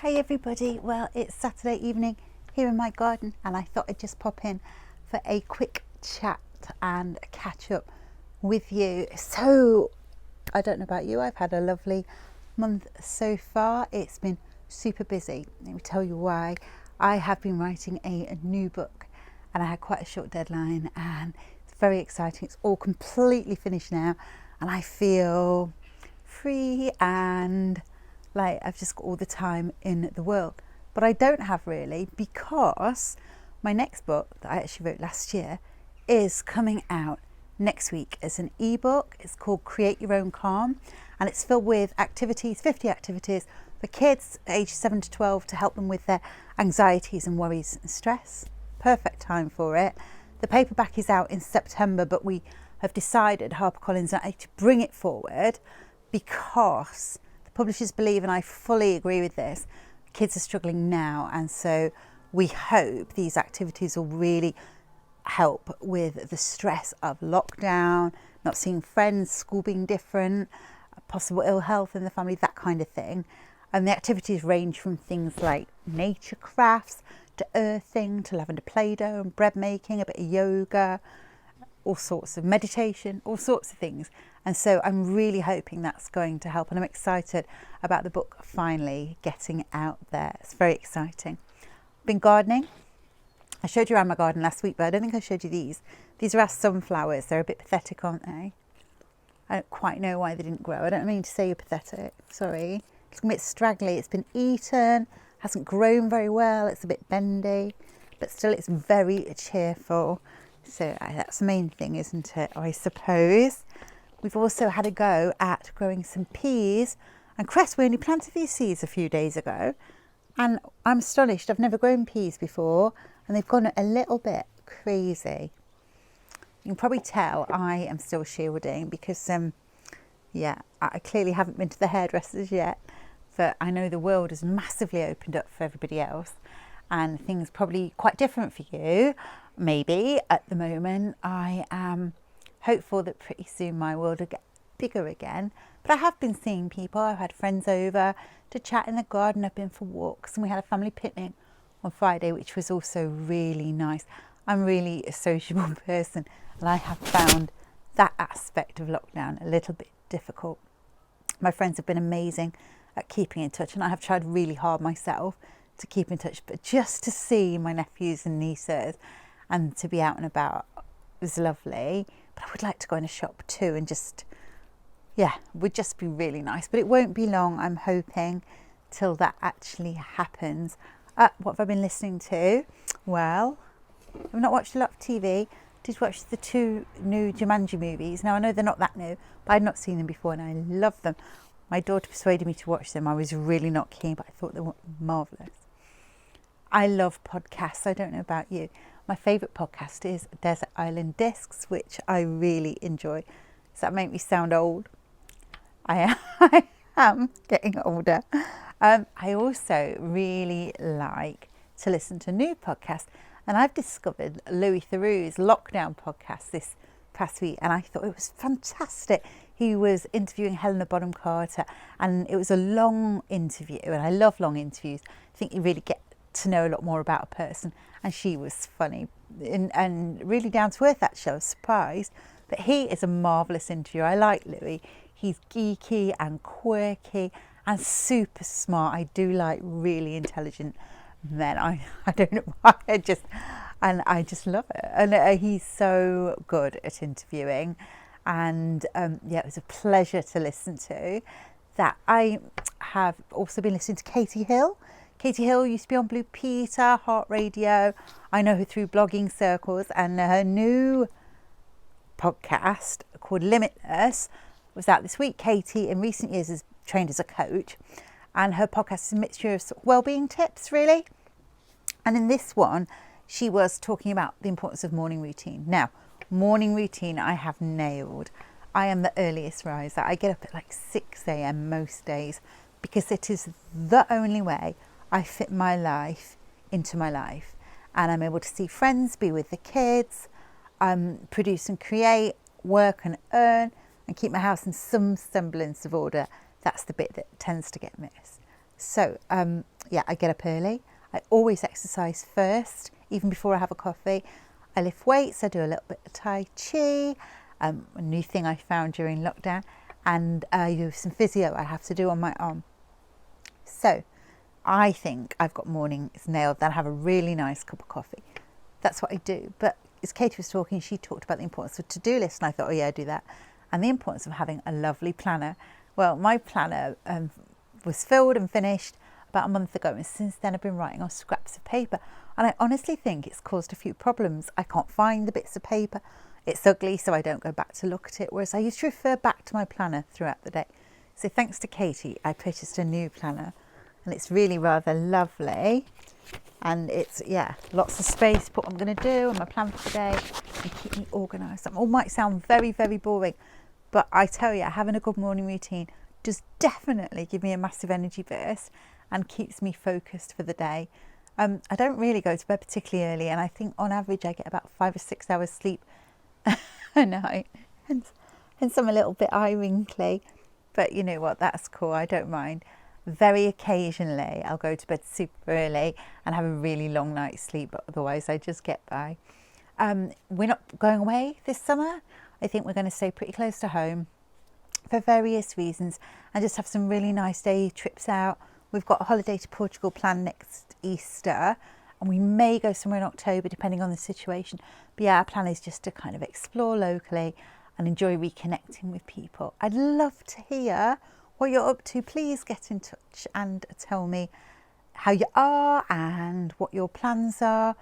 Hi everybody, well it's Saturday evening here in my garden and I thought I'd just pop in for a quick chat and catch up with you. So I don't know about you, I've had a lovely month so far. It's been super busy. Let me tell you why. I have been writing a new book and I had quite a short deadline and it's very exciting. It's all completely finished now and I feel free and like I've just got all the time in the world. But I don't have really, because my next book that I actually wrote last year is coming out next week as an ebook. It's called Create Your Own Calm and it's filled with activities, 50 activities for kids aged 7 to 12 to help them with their anxieties and worries and stress. Perfect time for it. The paperback is out in September, but we have decided, HarperCollins and I, to bring it forward because publishers believe, and I fully agree with this, kids are struggling now, and so we hope these activities will really help with the stress of lockdown, not seeing friends, school being different, possible ill health in the family, that kind of thing. And the activities range from things like nature crafts to earthing to lavender play-doh and bread making, a bit of yoga, all sorts of meditation, all sorts of things. And so I'm really hoping that's going to help, and I'm excited about the book finally getting out there. It's very exciting. Been gardening. I showed you around my garden last week, but I don't think I showed you these. These are our sunflowers. They're a bit pathetic, aren't they? I don't quite know why they didn't grow. I don't mean to say you're pathetic, sorry. It's a bit straggly. It's been eaten, hasn't grown very well. It's a bit bendy, but still it's very cheerful. So that's the main thing, isn't it, I suppose. We've also had a go at growing some peas and cress. We only planted these seeds a few days ago and I'm astonished. I've never grown peas before and they've gone a little bit crazy. You can probably tell I am still shielding because, I clearly haven't been to the hairdressers yet, but I know the world has massively opened up for everybody else and things probably quite different for you. Maybe at the moment I am hopeful that pretty soon my world will get bigger again. But I have been seeing people. I've had friends over to chat in the garden. I've been for walks and we had a family picnic on Friday, which was also really nice. I'm really a sociable person and I have found that aspect of lockdown a little bit difficult. My friends have been amazing at keeping in touch and I have tried really hard myself to keep in touch, but just to see my nephews and nieces and to be out and about was lovely. But I would like to go in a shop too and just, would just be really nice. But it won't be long, I'm hoping, till that actually happens. What have I been listening to? Well, I've not watched a lot of TV. Did watch the 2 new Jumanji movies. Now I know they're not that new, but I'd not seen them before and I love them. My daughter persuaded me to watch them. I was really not keen, but I thought they were marvellous. I love podcasts. I don't know about you. My favourite podcast is Desert Island Discs, which I really enjoy. Does that make me sound old? I am getting older. I also really like to listen to new podcasts. And I've discovered Louis Theroux's Lockdown podcast this past week. And I thought it was fantastic. He was interviewing Helena Bonham-Carter. And it was a long interview. And I love long interviews. I think you really get to know a lot more about a person. And she was funny and really down to earth, actually. I was surprised. But he is a marvellous interviewer. I like Louis. He's geeky and quirky and super smart. I do like really intelligent men. I don't know why. I just love it. And he's so good at interviewing. And it was a pleasure to listen to. That I have also been listening to Katie Hill. Katie Hill used to be on Blue Peter, Heart Radio. I know her through blogging circles, and her new podcast called Limitless was out this week. Katie in recent years has trained as a coach and her podcast is a mixture of sort of well-being tips really. And in this one, she was talking about the importance of morning routine. Now, morning routine I have nailed. I am the earliest riser. I get up at like 6 a.m. most days because it is the only way I fit my life into my life. And I'm able to see friends, be with the kids, produce and create, work and earn, and keep my house in some semblance of order. That's the bit that tends to get missed. So I get up early. I always exercise first, even before I have a coffee. I lift weights, I do a little bit of Tai Chi, a new thing I found during lockdown, and I do some physio I have to do on my arm. So I think I've got mornings nailed. Then I have a really nice cup of coffee. That's what I do. But as Katie was talking, she talked about the importance of a to-do list, and I thought, oh yeah, I do that. And the importance of having a lovely planner. Well, my planner was filled and finished about a month ago, and since then I've been writing on scraps of paper, and I honestly think it's caused a few problems. I can't find the bits of paper. It's ugly, so I don't go back to look at it, whereas I used to refer back to my planner throughout the day. So thanks to Katie, I purchased a new planner, and it's really rather lovely, and it's lots of space to put what I'm going to do and my plan for the day and keep me organised. That all might sound very, very boring, but I tell you, having a good morning routine does definitely give me a massive energy burst and keeps me focused for the day. I don't really go to bed particularly early, and I think on average I get about 5 or 6 hours sleep a night. Hence I'm a little bit eye wrinkly, but you know what, that's cool, I don't mind. Very occasionally I'll go to bed super early and have a really long night's sleep, but otherwise I just get by. We're not going away this summer. I think we're going to stay pretty close to home for various reasons and just have some really nice day trips out. We've got a holiday to Portugal planned next Easter, and we may go somewhere in October depending on the situation. But yeah, our plan is just to kind of explore locally and enjoy reconnecting with people. I'd love to hear what you're up to. Please get in touch and tell me how you are and what your plans are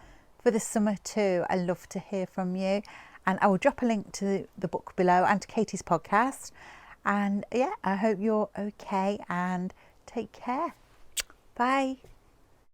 for the summer too. I love to hear from you, and I will drop a link to the book below and to Katie's podcast. And yeah, I hope you're okay and take care. Bye.